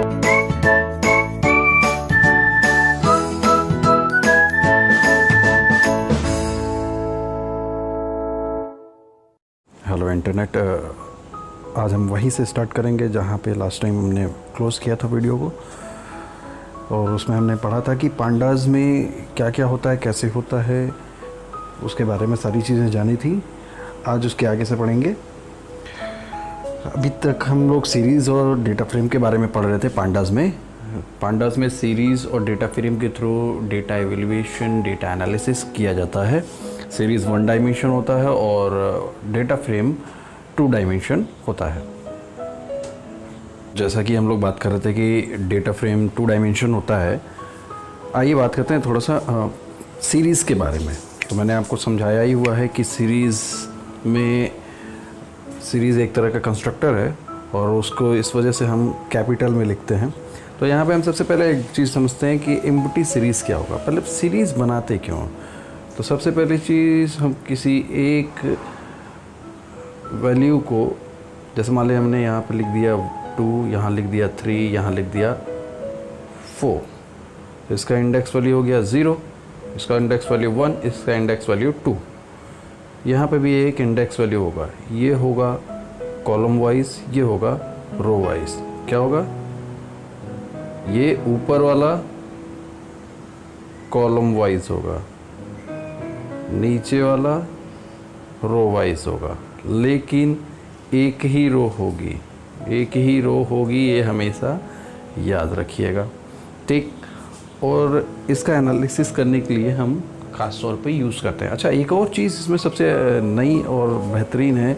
Hello internet, आज हम वहीं से स्टार्ट करेंगे जहाँ पे लास्ट टाइम हमने क्लोज़ किया था वीडियो को। और उसमें हमने पढ़ा था कि पांडाज में क्या क्या होता है, कैसे होता है, उसके बारे में सारी चीज़ें जानी थी। आज उसके आगे से पढ़ेंगे। अभी तक हम लोग सीरीज़ और डेटा फ्रेम के बारे में पढ़ रहे थे। पांडाज में सीरीज़ और डेटा फ्रेम के through data evaluation, data analysis किया जाता है। सीरीज़ 1 डायमेंशन होता है और डेटा फ्रेम 2 डायमेंशन होता है। जैसा कि हम लोग बात कर रहे थे कि डेटा फ्रेम 2 डायमेंशन होता है, आइए बात करते हैं थोड़ा सा सीरीज़ के बारे में। तो मैंने आपको समझाया ही हुआ है कि सीरीज़ एक तरह का कंस्ट्रक्टर है और उसको इस वजह से हम कैपिटल में लिखते हैं। तो यहाँ पे हम सबसे पहले एक चीज़ समझते हैं कि एम्प्टी सीरीज़ क्या होगा, मतलब सीरीज़ बनाते क्यों। तो सबसे पहली चीज़, हम किसी एक वैल्यू को, जैसे मान लिया हमने यहाँ पे लिख दिया 2, यहाँ लिख दिया 3, यहाँ लिख दिया 4, तो इसका इंडेक्स वैल्यू हो गया 0, इसका इंडेक्स वैल्यू 1, इसका इंडेक्स वैल्यू 2। यहाँ पे भी एक इंडेक्स वैल्यू होगा, ये होगा कॉलम वाइज, ये होगा रो वाइज। क्या होगा, ये ऊपर वाला कॉलम वाइज होगा, नीचे वाला रो वाइज होगा, लेकिन एक ही रो होगी, ये हमेशा याद रखिएगा, ठीक। और इसका एनालिसिस करने के लिए हम ख़ास तौर पे यूज़ करते हैं। अच्छा, एक और चीज़ इसमें सबसे नई और बेहतरीन है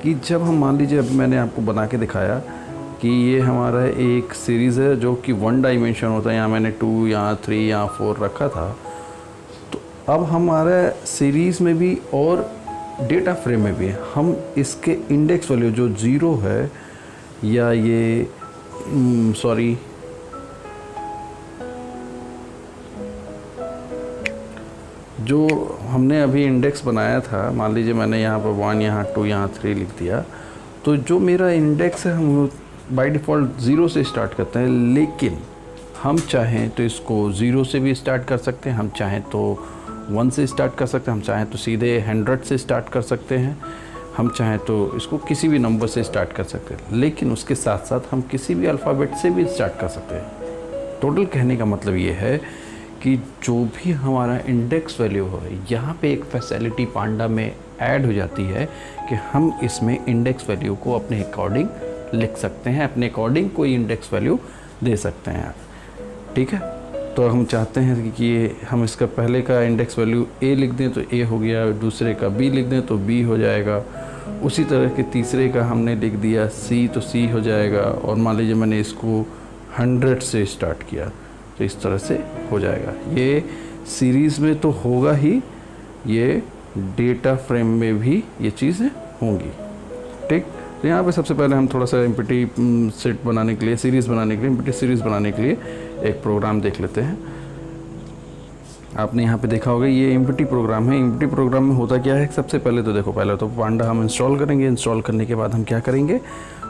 कि जब हम, मान लीजिए अब मैंने आपको बना के दिखाया कि ये हमारा एक सीरीज़ है जो कि 1 डायमेंशन होता है। यहाँ मैंने 2, यहाँ 3, यहाँ 4 रखा था। तो अब हमारे सीरीज़ में भी और डेटा फ्रेम में भी हम इसके इंडेक्स वैल्यू जो 0 है, या ये जो हमने अभी इंडेक्स बनाया था, मान लीजिए मैंने यहाँ पर 1, यहाँ 2, यहाँ 3 लिख दिया, तो जो मेरा इंडेक्स है हम बाय डिफ़ॉल्ट 0 से स्टार्ट करते हैं। लेकिन हम चाहें तो इसको 0 से भी स्टार्ट कर सकते हैं, हम चाहें तो 1 से स्टार्ट कर सकते हैं, हम चाहें तो सीधे 100 से स्टार्ट कर सकते हैं, हम चाहें तो इसको किसी भी नंबर से स्टार्ट कर सकते हैं। लेकिन उसके साथ साथ हम किसी भी अल्फ़ाबेट से भी स्टार्ट कर सकते हैं। टोटल कहने का मतलब ये है कि जो भी हमारा इंडेक्स वैल्यू हो, यहाँ पे एक फैसिलिटी पांडा में ऐड हो जाती है कि हम इसमें इंडेक्स वैल्यू को अपने अकॉर्डिंग लिख सकते हैं, अपने अकॉर्डिंग कोई इंडेक्स वैल्यू दे सकते हैं, ठीक है। तो हम चाहते हैं कि हम इसका पहले का इंडेक्स वैल्यू a लिख दें तो a हो गया, दूसरे का b लिख दें तो b हो जाएगा, उसी तरह के तीसरे का हमने लिख दिया c तो c हो जाएगा। और मान लीजिए मैंने इसको 100 से स्टार्ट किया तो इस तरह से हो जाएगा। ये सीरीज़ में तो होगा ही, ये डेटा फ्रेम में भी ये चीज़ें होंगी, ठीक। तो यहाँ पे सबसे पहले हम थोड़ा सा एम्प्टी सेट बनाने के लिए, सीरीज़ बनाने के लिए, एम्प्टी सीरीज़ बनाने के लिए एक प्रोग्राम देख लेते हैं। आपने यहाँ पे देखा होगा ये एम्प्टी प्रोग्राम है। एम्प्टी प्रोग्राम में होता क्या है, सबसे पहले तो देखो, पहले तो पांडा हम इंस्टॉल करेंगे। इंस्टॉल करने के बाद हम क्या करेंगे,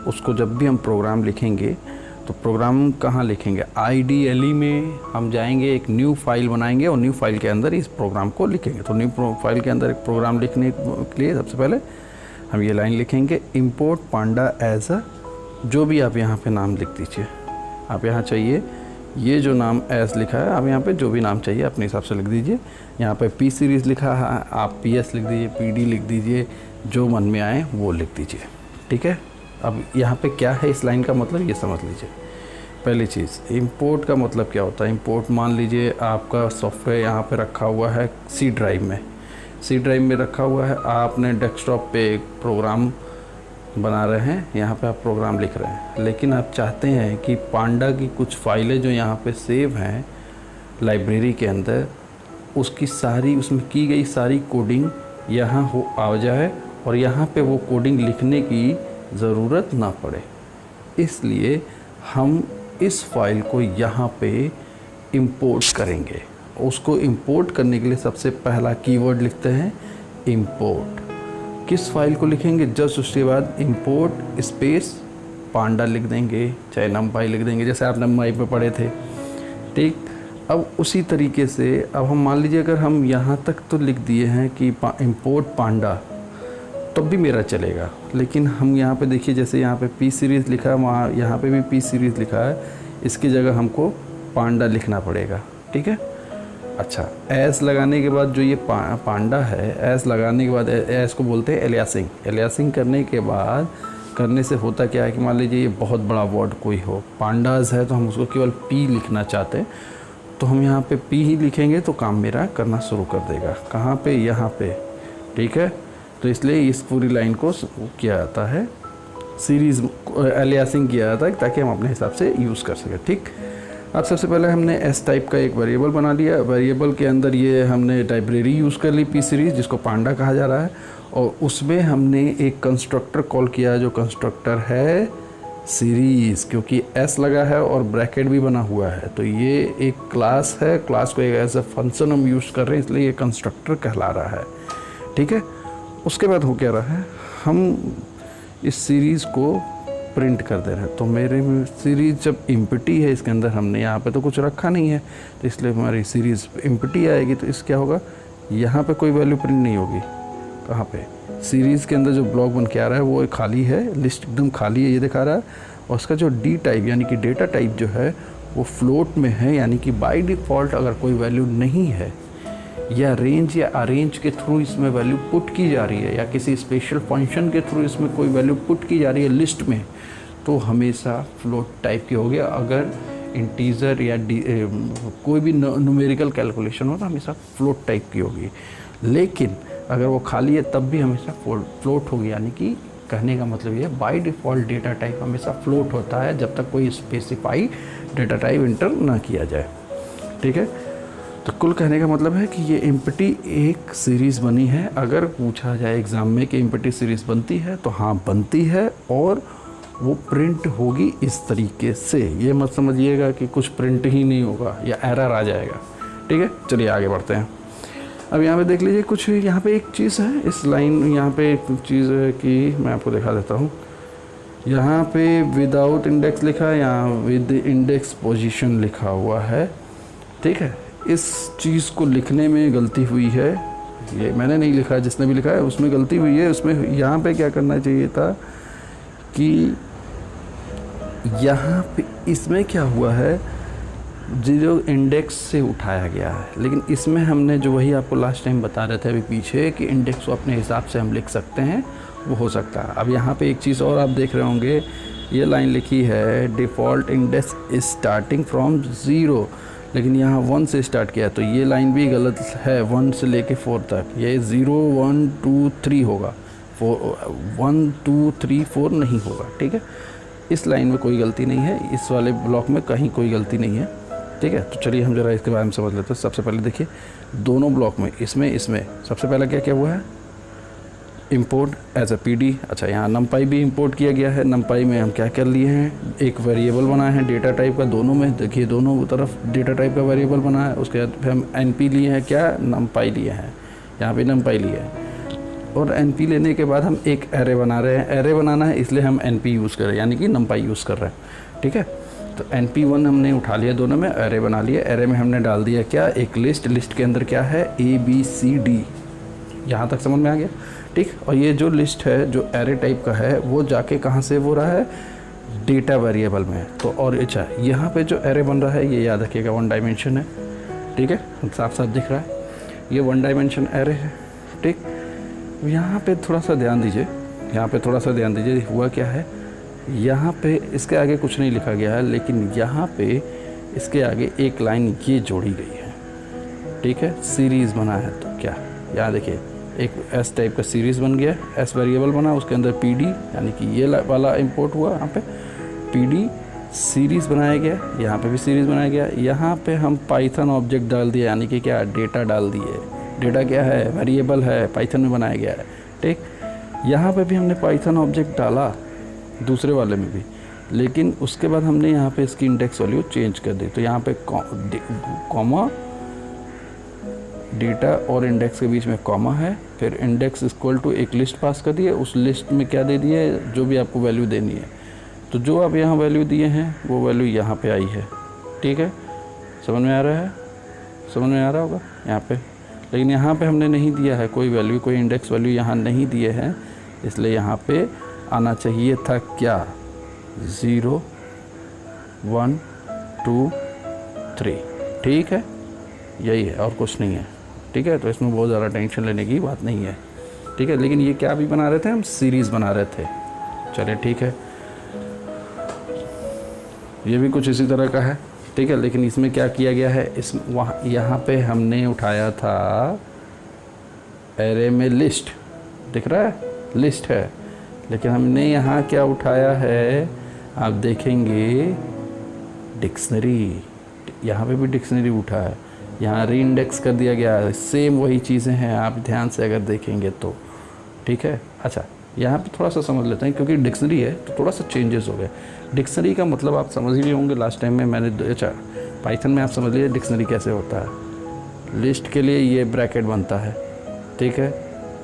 उसको जब भी हम प्रोग्राम लिखेंगे तो प्रोग्राम कहाँ लिखेंगे, IDLE में हम जाएंगे, एक न्यू फाइल बनाएंगे और न्यू फाइल के अंदर इस प्रोग्राम को लिखेंगे। तो न्यू फाइल के अंदर एक प्रोग्राम लिखने के लिए सबसे पहले हम ये लाइन लिखेंगे, इम्पोर्ट पांडा एज अ, जो भी आप यहाँ पे नाम लिख दीजिए। आप यहाँ चाहिए ये जो नाम एस लिखा है, आप यहाँ पे जो भी नाम चाहिए अपने हिसाब से लिख दीजिए। यहाँ पे P सीरीज़ लिखा है, आप PS लिख दीजिए, PD लिख दीजिए, जो मन में आए वो लिख दीजिए, ठीक है। अब यहाँ पे क्या है इस लाइन का मतलब, ये समझ लीजिए। पहली चीज़, इंपोर्ट का मतलब क्या होता है। इंपोर्ट, मान लीजिए आपका सॉफ्टवेयर यहाँ पे रखा हुआ है C ड्राइव में रखा हुआ है, आपने डेस्कटॉप पे एक प्रोग्राम बना रहे हैं, यहाँ पे आप प्रोग्राम लिख रहे हैं, लेकिन आप चाहते हैं कि पांडा की कुछ फाइलें जो यहाँ पे सेव हैं लाइब्रेरी के अंदर, उसकी सारी, उसमें की गई सारी कोडिंग यहाँ हो आ जाए और यहाँ पे वो कोडिंग लिखने की ज़रूरत ना पड़े। इसलिए हम इस फाइल को यहाँ पे इंपोर्ट करेंगे। उसको इंपोर्ट करने के लिए सबसे पहला कीवर्ड लिखते हैं इंपोर्ट। किस फाइल को लिखेंगे, जस्ट उसके बाद इंपोर्ट स्पेस पांडा लिख देंगे, चाहे नमपाई लिख देंगे, जैसे आप नमपाई पे पढ़े थे। ठीक, अब उसी तरीके से अब हम मान लीजिए अगर हम यहाँ तक तो लिख दिए हैं कि इंपोर्ट पांडा, तब भी मेरा चलेगा। लेकिन हम यहाँ पे देखिए, जैसे यहाँ पे पी सीरीज़ लिखा है, वहाँ यहाँ पे भी पी सीरीज़ लिखा है, इसकी जगह हमको पांडा लिखना पड़ेगा। ठीक है, अच्छा, एस लगाने के बाद जो ये पांडा है, एस लगाने के बाद एस को बोलते हैं एलियासिंग। एलियासिंग करने के बाद करने से होता क्या है कि मान लीजिए ये बहुत बड़ा वर्ड कोई हो, पांडाज है, तो हम उसको केवल पी लिखना चाहते हैं, तो हम यहाँ पे पी ही लिखेंगे तो काम मेरा करना शुरू कर देगा। कहाँ पे? यहाँ पे। ठीक है, तो इसलिए इस पूरी लाइन को किया जाता है सीरीज़ एलियासिंग किया जाता है, ताकि हम अपने हिसाब से यूज़ कर सकें। ठीक, अब सबसे पहले हमने एस टाइप का एक वेरिएबल बना लिया। वेरिएबल के अंदर ये हमने लाइब्रेरी यूज़ कर ली पी सीरीज़, जिसको पांडा कहा जा रहा है, और उसमें हमने एक कंस्ट्रक्टर कॉल किया, जो कंस्ट्रक्टर है सीरीज़, क्योंकि एस लगा है और ब्रैकेट भी बना हुआ है, तो ये एक क्लास है। क्लास को एक एज ए फंक्शन हम यूज़ कर रहे हैं, इसलिए ये कंस्ट्रक्टर कहला रहा है। ठीक है, उसके बाद हो क्या रहा है, हम इस सीरीज़ को प्रिंट कर दे रहे हैं। तो मेरे में सीरीज़ जब एम्प्टी है, इसके अंदर हमने यहाँ पे तो कुछ रखा नहीं है, तो इसलिए हमारी सीरीज़ एम्प्टी आएगी। तो इस क्या होगा, यहाँ पे कोई वैल्यू प्रिंट नहीं होगी। कहाँ पे? सीरीज़ के अंदर जो ब्लॉक बन के आ रहा है वो खाली है, लिस्ट एकदम खाली है, ये दिखा रहा है। और उसका जो डी टाइप यानी कि डेटा टाइप जो है वो फ्लोट में है, यानी कि बाय डिफ़ॉल्ट अगर कोई वैल्यू नहीं है या रेंज या अरेंज के थ्रू इसमें वैल्यू पुट की जा रही है, या किसी स्पेशल फंक्शन के थ्रू इसमें कोई वैल्यू पुट की जा रही है लिस्ट में, तो हमेशा फ्लोट टाइप की होगी। अगर इंटीजर या कोई भी न्यूमेरिकल कैलकुलेशन हो तो हमेशा फ्लोट टाइप की होगी। लेकिन अगर वो खाली है तब भी हमेशा फ्लोट होगी, यानी कि कहने का मतलब ये है बाय डिफ़ॉल्ट डेटा टाइप हमेशा फ्लोट होता है जब तक कोई स्पेसिफाई डेटा टाइप इंटर ना किया जाए। ठीक है, तो कुल कहने का मतलब है कि ये एम्प्टी एक सीरीज़ बनी है। अगर पूछा जाए एग्ज़ाम में कि एम्प्टी सीरीज़ बनती है, तो हाँ बनती है, और वो प्रिंट होगी इस तरीके से। ये मत समझिएगा कि कुछ प्रिंट ही नहीं होगा या एरर आ जाएगा। ठीक है, चलिए आगे बढ़ते हैं। अब यहाँ पे देख लीजिए, कुछ यहाँ पे एक चीज़ है, इस लाइन यहाँ पे एक चीज़ है कि मैं आपको दिखा देता हूँ। यहाँ पे विदाउट इंडेक्स लिखा है, यहाँ विद इंडेक्स पोजीशन लिखा हुआ है। ठीक है, इस चीज़ को लिखने में गलती हुई है, ये मैंने नहीं लिखा, जिसने भी लिखा है उसमें गलती हुई है। उसमें यहाँ पे क्या करना चाहिए था कि यहाँ पे इसमें क्या हुआ है, जीरो इंडेक्स से उठाया गया है, लेकिन इसमें हमने जो वही आपको लास्ट टाइम बता रहे थे अभी पीछे कि इंडेक्स को अपने हिसाब से हम लिख सकते हैं, वो हो सकता है। अब यहाँ पे एक चीज़ और आप देख रहे होंगे, ये लाइन लिखी है default index is starting from 0, लेकिन यहाँ 1 से स्टार्ट किया, तो ये लाइन भी गलत है। 1 से लेके 4 तक ये 0 1 2 3 होगा, 1 2 3 4 नहीं होगा। ठीक है, इस लाइन में कोई गलती नहीं है, इस वाले ब्लॉक में कहीं कोई गलती नहीं है। ठीक है, तो चलिए हम ज़रा इसके बारे में समझ लेते हैं। सबसे पहले देखिए, दोनों ब्लॉक में इसमें सबसे पहले क्या क्या हुआ है, इंपोर्ट एज ए पीडी। अच्छा, यहाँ नमपाई भी इंपोर्ट किया गया है। नमपाई में हम क्या कर लिए हैं, एक वेरिएबल बनाए हैं डेटा टाइप का। दोनों में देखिए, दोनों तरफ डेटा टाइप का वेरिएबल बना है। उसके बाद फिर हम एनपी लिए हैं, क्या नमपाई लिए हैं, यहाँ पे नमपाई लिए हैं। और एनपी लेने के बाद हम एक एरे बना रहे हैं। एरे बनाना है इसलिए हम एनपी यूज़ कर रहे हैं, यानी कि नमपाई यूज़ कर रहे हैं। ठीक है, तो NP1 हमने उठा लिया, दोनों में एरे बना लिया। एरे में हमने डाल दिया क्या, एक लिस्ट के अंदर क्या है ABCD। यहाँ तक समझ में आ गया? ठीक, और ये जो लिस्ट है जो एरे टाइप का है वो जाके कहाँ से हो रहा है, डेटा वेरिएबल में। तो और अच्छा, यहाँ पे जो एरे बन रहा है ये याद रखिएगा 1 डायमेंशन है। ठीक है, साफ साफ दिख रहा है, ये 1 डायमेंशन एरे है। ठीक, यहाँ पे थोड़ा सा ध्यान दीजिए, हुआ क्या है, यहाँ पे इसके आगे कुछ नहीं लिखा गया है, लेकिन यहाँ पे इसके आगे एक लाइन ये जोड़ी गई है। ठीक है, सीरीज़ बना है, तो क्या यहाँ देखिए, एक एस टाइप का सीरीज़ बन गया, एस वेरिएबल बना, उसके अंदर PD यानी कि ये वाला इंपोर्ट हुआ, यहाँ पे PD सीरीज़ बनाया गया, यहाँ पे भी सीरीज़ बनाया गया। यहाँ पे हम पाइथन ऑब्जेक्ट डाल दिया, यानी कि क्या, डेटा डाल दिए। डेटा क्या है, वेरिएबल है, पाइथन में बनाया गया है। ठीक, यहाँ पे भी हमने पाइथन ऑब्जेक्ट डाला, दूसरे वाले में भी, लेकिन उसके बाद हमने यहाँ पे इसकी इंडेक्स वैल्यू चेंज कर दी। तो यहाँ पे कॉमा, डेटा और इंडेक्स के बीच में कॉमा है, फिर इंडेक्स इक्वल टू एक लिस्ट पास कर दिए, उस लिस्ट में क्या दे दिए, जो भी आपको वैल्यू देनी है। तो जो आप यहाँ वैल्यू दिए हैं वो वैल्यू यहाँ पे आई है, ठीक है, समझ में आ रहा है, समझ में आ रहा होगा यहाँ पे। लेकिन यहाँ पे हमने नहीं दिया है कोई वैल्यू, कोई इंडेक्स वैल्यू यहाँ नहीं दिए हैं, इसलिए यहाँ पे आना चाहिए था क्या, 0 1 2 3, ठीक है, यही है और कुछ नहीं है, ठीक है। तो इसमें बहुत ज़्यादा टेंशन लेने की बात नहीं है, ठीक है। लेकिन ये क्या भी बना रहे थे हम, सीरीज़ बना रहे थे, चलिए ठीक है। ये भी कुछ इसी तरह का है, ठीक है। लेकिन इसमें क्या किया गया है, इस वहाँ यहाँ पे हमने उठाया था एरे में लिस्ट, दिख रहा है लिस्ट है, लेकिन हमने यहाँ क्या उठाया है, आप देखेंगे डिक्शनरी, यहाँ पे भी डिक्शनरी उठा है, यहाँ री इंडेक्स कर दिया गया है, सेम वही चीज़ें हैं, आप ध्यान से अगर देखेंगे तो, ठीक है। अच्छा, यहाँ पे थोड़ा सा समझ लेते हैं, क्योंकि डिक्शनरी है तो थोड़ा सा चेंजेस हो गए। डिक्शनरी का मतलब आप समझ ही होंगे, लास्ट टाइम में मैंने, अच्छा पाइथन में आप समझ लीजिए डिक्शनरी कैसे होता है। लिस्ट के लिए ये ब्रैकेट बनता है, ठीक है,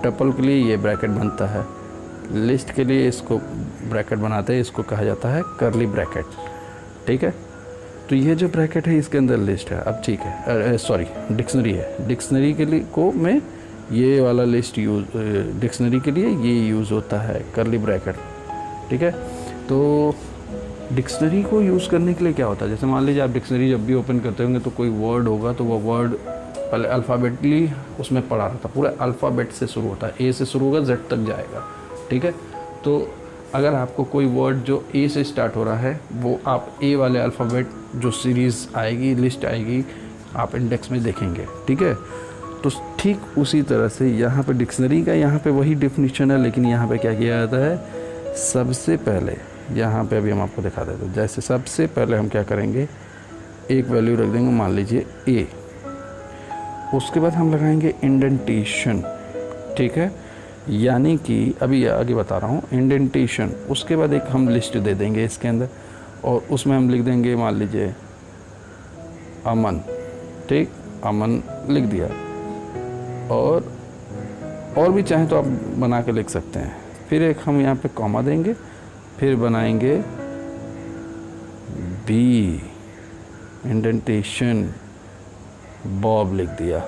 टपल के लिए ये ब्रैकेट बनता है, लिस्ट के लिए इसको ब्रैकेट बनाते हैं, इसको कहा जाता है करली ब्रैकेट, ठीक है। तो ये जो ब्रैकेट है इसके अंदर लिस्ट है, अब ठीक है, सॉरी डिक्शनरी है, डिक्शनरी के लिए को में ये वाला लिस्ट यूज़, डिक्शनरी के लिए ये यूज़ होता है करली ब्रैकेट, ठीक है। तो डिक्शनरी को यूज़ करने के लिए क्या होता है, जैसे मान लीजिए आप डिक्शनरी जब भी ओपन करते होंगे तो कोई वर्ड होगा, तो वो वर्ड पहले अल्फ़ाबेटली उसमें पढ़ा रहता, पूरा अल्फ़ाबेट से शुरू होता है, ए से शुरू होगा जेड तक जाएगा, ठीक है। तो अगर आपको कोई वर्ड जो ए से स्टार्ट हो रहा है, वो आप ए वाले अल्फ़ाबेट जो सीरीज़ आएगी, लिस्ट आएगी, आप इंडेक्स में देखेंगे, ठीक है। तो ठीक उसी तरह से यहाँ पे डिक्शनरी का यहाँ पे वही डिफिनीशन है, लेकिन यहाँ पे क्या किया जाता है, सबसे पहले यहाँ पे अभी हम आपको दिखा देते हैं। जैसे सबसे पहले हम क्या करेंगे, एक वैल्यू रख देंगे, मान लीजिए ए, उसके बाद हम लगाएंगे इंडेंटेशन, ठीक है, यानी कि अभी आगे बता रहा हूँ इंडेंटेशन। उसके बाद एक हम लिस्ट दे देंगे इसके अंदर, और उसमें हम लिख देंगे मान लीजिए अमन, ठीक, अमन लिख दिया, और भी चाहें तो आप बना के लिख सकते हैं। फिर एक हम यहाँ पे कॉमा देंगे, फिर बनाएंगे बी, इंडेंटेशन, बॉब लिख दिया,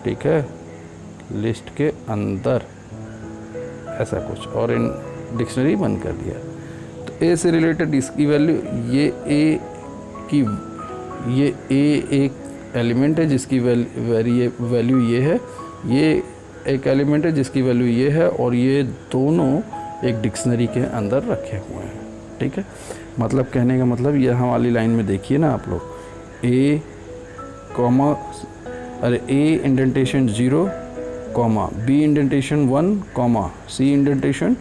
ठीक है, लिस्ट के अंदर ऐसा कुछ, और इन डिक्शनरी बंद कर दिया। तो ए से रिलेटेड इसकी वैल्यू, ये ए की, ये ए एक एलिमेंट है जिसकी वैल्यू ये है, ये एक एलिमेंट है जिसकी वैल्यू ये है, और ये दोनों एक डिक्शनरी के अंदर रखे हुए हैं, ठीक है। मतलब कहने का मतलब यहाँ वाली लाइन में देखिए ना आप लोग, ए कॉमा, अरे A indentation 0 comma, B indentation 1 comma, C indentation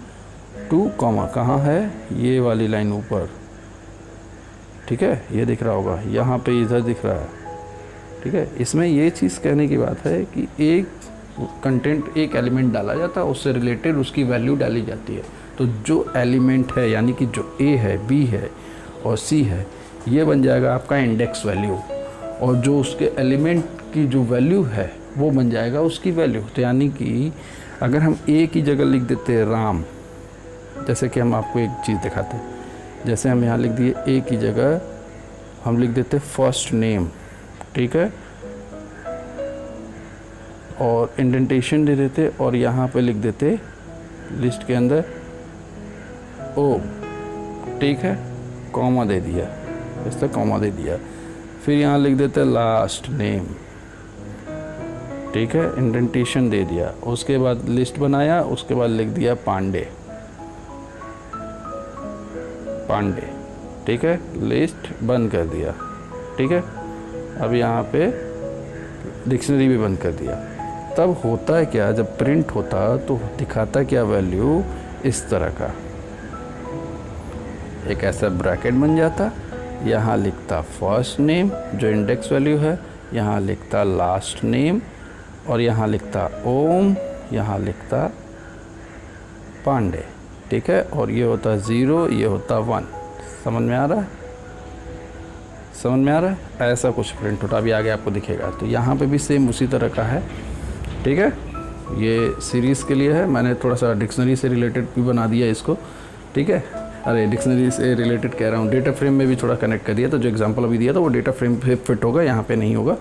2 comma, कहाँ है, ये वाली लाइन ऊपर, ठीक है, ये दिख रहा होगा, यहाँ पे इधर दिख रहा है, ठीक है। इसमें ये चीज़ कहने की बात है कि एक कंटेंट, एक एलिमेंट डाला जाता है, उससे रिलेटेड उसकी वैल्यू डाली जाती है। तो जो एलिमेंट है, यानी कि जो ए है, बी है और सी है, ये बन जाएगा आपका इंडेक्स वैल्यू, और जो उसके एलिमेंट की जो वैल्यू है वो बन जाएगा उसकी वैल्यू। तो यानी कि अगर हम ए की जगह लिख देते हैं राम, जैसे कि हम आपको एक चीज़ दिखाते हैं, जैसे हम यहाँ लिख दिए ए की जगह हम लिख देते फर्स्ट नेम, ठीक है, और इंडेंटेशन दे देते, और यहाँ पे लिख देते लिस्ट के अंदर ओ, ठीक है, कॉमा दे दिया, इस तरह कॉमा दे दिया, फिर यहाँ लिख देते लास्ट नेम, ठीक है, इंडेंटेशन दे दिया, उसके बाद लिस्ट बनाया, उसके बाद लिख दिया पांडे, पांडे, ठीक है, लिस्ट बंद कर दिया, ठीक है। अब यहाँ पे डिक्शनरी भी बंद कर दिया। तब होता है क्या, जब प्रिंट होता तो दिखाता क्या वैल्यू, इस तरह का एक ऐसा ब्रैकेट बन जाता, यहाँ लिखता फर्स्ट नेम जो इंडेक्स वैल्यू है, यहाँ लिखता लास्ट नेम, और यहाँ लिखता ओम, यहाँ लिखता पांडे, ठीक है, और ये होता 0, ये होता 1। समझ में आ रहा है, समझ में आ रहा है, ऐसा कुछ प्रिंट होता, अभी आगे आपको दिखेगा। तो यहाँ पे भी सेम उसी तरह का है, ठीक है। ये सीरीज़ के लिए है, मैंने थोड़ा सा डिक्शनरी से रिलेटेड भी बना दिया इसको, ठीक है। अरे डिक्शनरी से रिलेटेड कह रहा हूँ, डेटा फ्रेम में भी थोड़ा कनेक्ट कर दिया। तो जो एग्जांपल अभी दिया था वो डेटा फ्रेम पे फिट होगा, यहाँ पे नहीं होगा।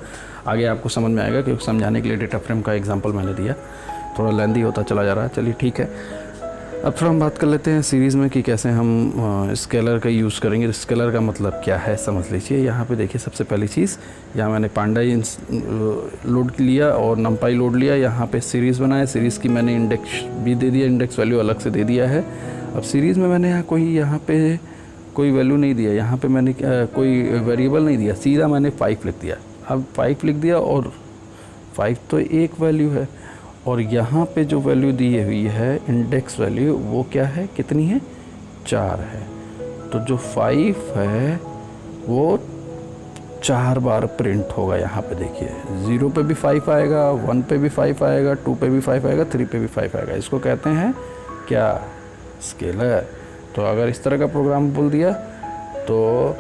आगे आपको समझ में आएगा, क्योंकि समझाने के लिए डेटा फ्रेम का एग्जांपल मैंने दिया, थोड़ा लेंदी होता चला जा रहा है। चलिए ठीक है, अब थोड़ा हम बात कर लेते हैं सीरीज़ में कि कैसे हम स्केलर का यूज़ करेंगे। स्केलर का मतलब क्या है समझ लीजिए। यहाँ पे देखिए, सबसे पहली चीज़, यहाँ मैंने पांडा लोड लिया और नंपाई लोड लिया, यहाँ पे सीरीज़ बनाया। सीरीज़ की मैंने इंडेक्स भी दे दिया, इंडेक्स वैल्यू अलग से दे दिया है। अब सीरीज़ में मैंने यहाँ पे कोई वैल्यू नहीं दिया, यहाँ पे मैंने कोई वेरिएबल नहीं दिया, सीधा मैंने 5 लिख दिया। अब 5 लिख दिया और 5 तो एक वैल्यू है, और यहाँ पे जो वैल्यू दी हुई है इंडेक्स वैल्यू, वो क्या है, कितनी है, 4 है। तो जो 5 है वो 4 बार प्रिंट होगा। यहाँ पे देखिए, 0 पे भी 5 आएगा, 1 पे भी 5 आएगा, 2 पे भी 5 आएगा, 3 पे भी 5 आएगा। इसको कहते हैं क्या, स्केलर। तो अगर इस तरह का प्रोग्राम बोल दिया तो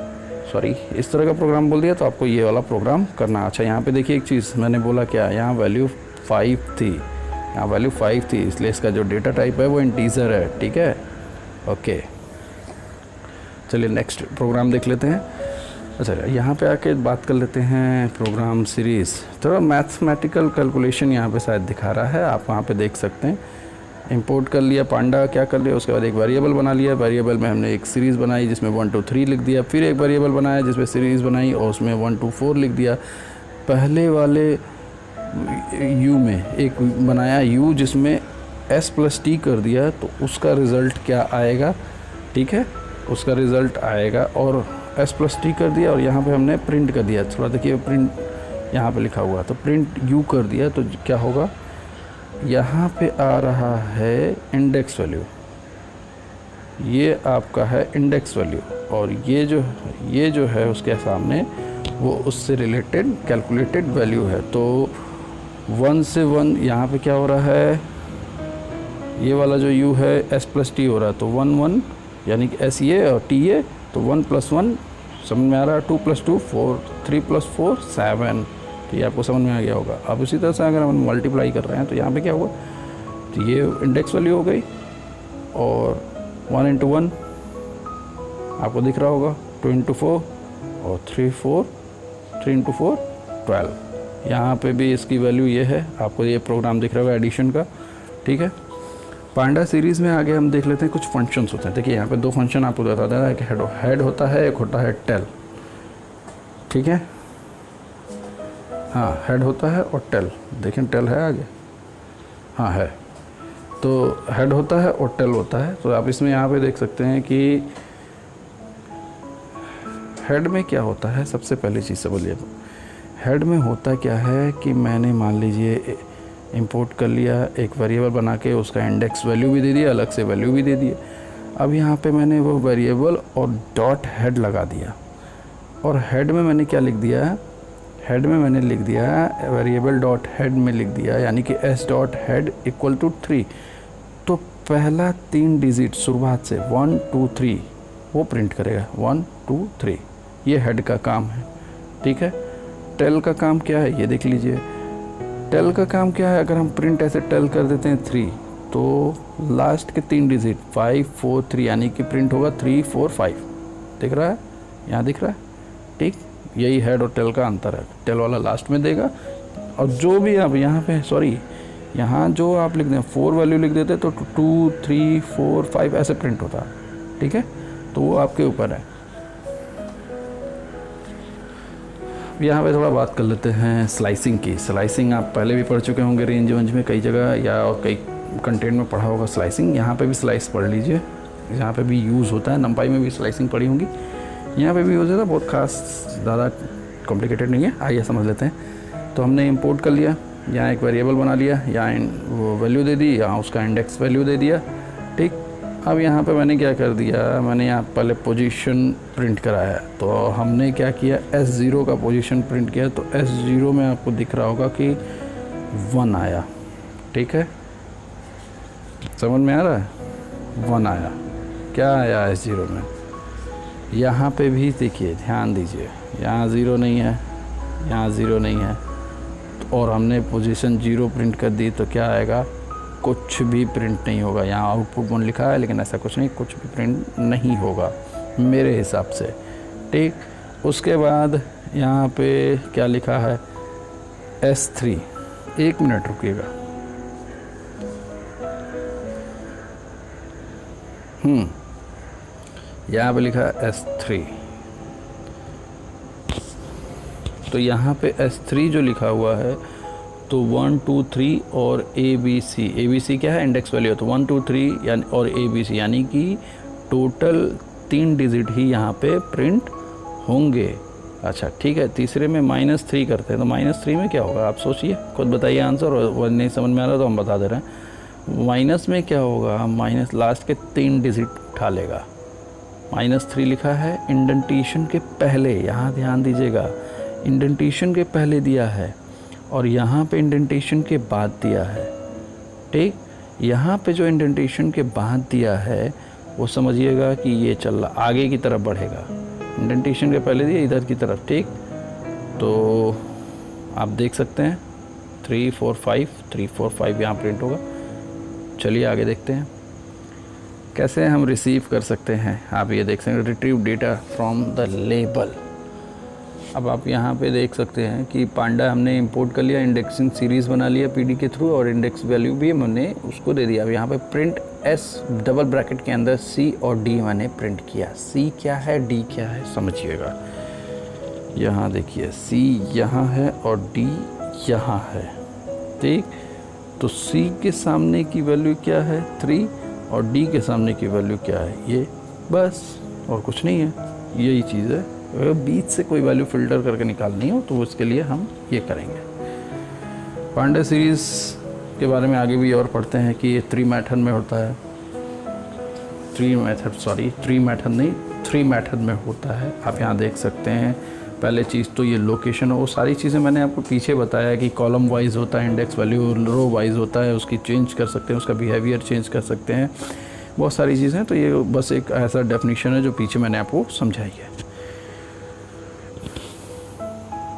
इस तरह का प्रोग्राम बोल दिया तो आपको ये वाला प्रोग्राम करना। अच्छा, यहाँ पे देखिए एक चीज़ मैंने बोला, क्या, यहाँ वैल्यू 5 थी, यहाँ वैल्यू 5 थी, इसलिए इसका जो डेटा टाइप है वो इंटीजर है। ठीक है, ओके। चलिए नेक्स्ट प्रोग्राम देख लेते हैं। अच्छा, यहाँ पे आके बात कर लेते हैं प्रोग्राम सीरीज़। थोड़ा मैथमेटिकल कैलकुलेशन यहाँ पे शायद दिखा रहा है, आप वहाँ पे देख सकते हैं। इंपोर्ट कर लिया पांडा, क्या कर लिया, उसके बाद एक वेरिएबल बना लिया। वेरिएबल में हमने एक सीरीज़ बनाई जिसमें 1 2 3 लिख दिया, फिर एक वेरिएबल बनाया जिसमें सीरीज़ बनाई और उसमें 1 2 4 लिख दिया। पहले वाले u में एक बनाया u जिसमें s प्लस टी कर दिया, तो उसका रिज़ल्ट क्या आएगा, ठीक है, उसका रिज़ल्ट आएगा। और s प्लस टी कर दिया और यहाँ पे हमने प्रिंट कर दिया। थोड़ा देखिए, प्रिंट यहाँ पे लिखा हुआ, तो प्रिंट u कर दिया, तो क्या होगा, यहाँ पे आ रहा है इंडेक्स वैल्यू, ये आपका है इंडेक्स वैल्यू, और ये जो है उसके सामने वो उससे रिलेटेड कैलकुलेटेड वैल्यू है। तो 1 से 1 यहाँ पे क्या हो रहा है, ये वाला जो u है s प्लस टी हो रहा है, तो 1 1 यानी कि s ये और t ये, तो 1 + 1 समझ में आ रहा है, 2 + 2 4, 3 + 4 7, तो ये आपको समझ में आ गया होगा। अब इसी तरह से अगर हम मल्टीप्लाई कर रहे हैं तो यहाँ पे क्या हुआ, तो ये इंडेक्स वैल्यू हो गई, और 1 × 1 आपको दिख रहा होगा, 2 × 4 और 3 × 4 12। यहाँ पे भी इसकी वैल्यू ये है, आपको ये प्रोग्राम दिख रहा होगा एडिशन का। ठीक है, पांडा सीरीज़ में आगे हम देख लेते हैं कुछ फंक्शंस होते हैं। देखिए यहाँ पे 2 फंक्शन आपको बता देना है कि हेड होता है, एक होता है टेल। ठीक है, हाँ, हेड होता है और टेल, देखें टेल है आगे, हाँ है, तो हेड होता है और टेल होता है। तो आप इसमें यहाँ पे देख सकते हैं कि हेड में क्या होता है। सबसे पहली चीज़ से बोलिए, हेड में होता क्या है कि मैंने मान लीजिए इंपोर्ट कर लिया, एक वेरिएबल बना के उसका इंडेक्स वैल्यू भी दे दिया, अलग से वैल्यू भी दे दिए। अब यहाँ पे मैंने वो वेरिएबल और डॉट हेड लगा दिया, और हेड में मैंने क्या लिख दिया, हेड में मैंने लिख दिया वेरिएबल डॉट हेड में लिख दिया, यानी कि s dot head equal to 3। तो पहला 3 डिजिट शुरुआत से 1 2 3 वो प्रिंट करेगा, 1 2 3, ये हेड का काम है। ठीक है, टेल का काम क्या है ये देख लीजिए। टेल का काम क्या है, अगर हम प्रिंट ऐसे टेल कर देते हैं 3, तो लास्ट के 3 डिजिट 5 4 3, यानी कि प्रिंट होगा 3 4 5। दिख रहा है, यहाँ दिख रहा है। ठीक, यही हेड और टेल का अंतर है, टेल वाला लास्ट में देगा, और जो भी आप यहाँ पे यहाँ जो आप लिख दें 4 वैल्यू लिख देते तो 2 3 4 5 ऐसे प्रिंट होता है। ठीक है, तो वो आपके ऊपर है। यहाँ पे थोड़ा बात कर लेते हैं स्लाइसिंग की। स्लाइसिंग आप पहले भी पढ़ चुके होंगे रेंज वेंज में कई जगह, या और कई कंटेंट में पढ़ा होगा स्लाइसिंग। यहाँ पे भी स्लाइस पढ़ लीजिए, यहाँ पे भी यूज़ होता है। नंपाई में भी स्लाइसिंग पढ़ी होंगी, यहाँ पे भी यूज़ होता है। बहुत खास ज़्यादा कॉम्प्लिकेटेड नहीं है, आइए समझ लेते हैं। तो हमने इंपोर्ट कर लिया, यहाँ एक वेरिएबल बना लिया, यहाँ वो वैल्यू दे दी, यहाँ उसका इंडेक्स वैल्यू दे दिया। ठीक, अब यहाँ पे मैंने क्या कर दिया, मैंने यहाँ पहले पोजीशन प्रिंट कराया। तो हमने क्या किया, S0 का पोजीशन प्रिंट किया, तो S0 में आपको दिख रहा होगा कि 1 आया। ठीक है, समझ में आ रहा है, 1 आया। क्या आया S0 में, यहाँ पे भी देखिए, ध्यान दीजिए, यहाँ 0 नहीं है, यहाँ 0 नहीं है, और हमने पोजीशन 0 प्रिंट कर दी, तो क्या आएगा, कुछ भी प्रिंट नहीं होगा। यहाँ आउटपुट 1 लिखा है लेकिन ऐसा कुछ नहीं, कुछ भी प्रिंट नहीं होगा मेरे हिसाब से, ठीक। उसके बाद यहाँ पे क्या लिखा है, S3, 1 मिनट रुकिएगा। यहाँ पे लिखा है S3, तो यहाँ पे S3 जो लिखा हुआ है तो 1 2 3 और ABC क्या है, इंडेक्स वैल्यू, तो 1 2 3 यानी और ABC यानी कि टोटल 3 डिजिट ही यहाँ पे प्रिंट होंगे। अच्छा ठीक है, तीसरे में -3 करते हैं, तो -3 में क्या होगा आप सोचिए, खुद बताइए आंसर, और नहीं समझ में आ रहा तो हम बता दे रहे हैं। माइनस में क्या होगा, माइनस लास्ट के 3 डिजिट उठा लेगा। -3 लिखा है इंडेंटेशन के पहले, यहाँ ध्यान दीजिएगा, इंडेंटेशन के पहले दिया है और यहाँ पे इंडेंटेशन के बाद दिया है, ठीक। यहाँ पे जो इंडेंटेशन के बाद दिया है वो समझिएगा कि ये चल रहा आगे की तरफ बढ़ेगा, इंडेंटेशन के पहले दिया इधर की तरफ, ठीक। तो आप देख सकते हैं 3 4 5 यहाँ प्रिंट होगा। चलिए आगे देखते हैं कैसे हम रिसीव कर सकते हैं। आप ये देख सकते हैं retrieve data from the label. अब आप यहाँ पे देख सकते हैं कि पांडा हमने इंपोर्ट कर लिया, इंडेक्सिंग सीरीज़ बना लिया पीडी के थ्रू, और इंडेक्स वैल्यू भी हमने उसको दे दिया। अब यहाँ पे प्रिंट S डबल ब्रैकेट के अंदर C और D मैंने प्रिंट किया। C क्या है, D क्या है, समझिएगा। यहाँ देखिए C यहाँ है और D यहाँ है, ठीक। तो C के सामने की वैल्यू क्या है 3 और D के सामने की वैल्यू क्या है ये, बस और कुछ नहीं है, यही चीज़ है। अगर बीच से कोई वैल्यू फ़िल्टर करके निकालनी हो तो उसके लिए हम ये करेंगे। पांडा सीरीज़ के बारे में आगे भी और पढ़ते हैं कि ये 3 मेथड में होता है, 3 मेथड में होता है। आप यहाँ देख सकते हैं, पहले चीज़ तो ये लोकेशन है, वो सारी चीज़ें मैंने आपको पीछे बताया कि कॉलम वाइज होता है इंडेक्स वैल्यू, रो वाइज होता है, उसकी चेंज कर सकते हैं, उसका बिहेवियर चेंज कर सकते हैं, बहुत सारी चीज़ें। तो ये बस एक ऐसा डेफिनेशन है जो पीछे मैंने आपको समझाई है,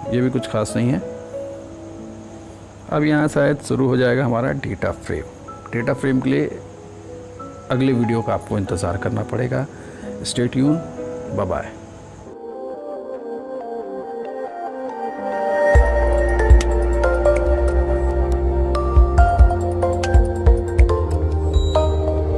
ये भी कुछ खास नहीं है। अब यहाँ शायद शुरू हो जाएगा हमारा डेटा फ्रेम। डेटा फ्रेम के लिए अगले वीडियो का आपको इंतज़ार करना पड़ेगा। Stay tune, bye bye.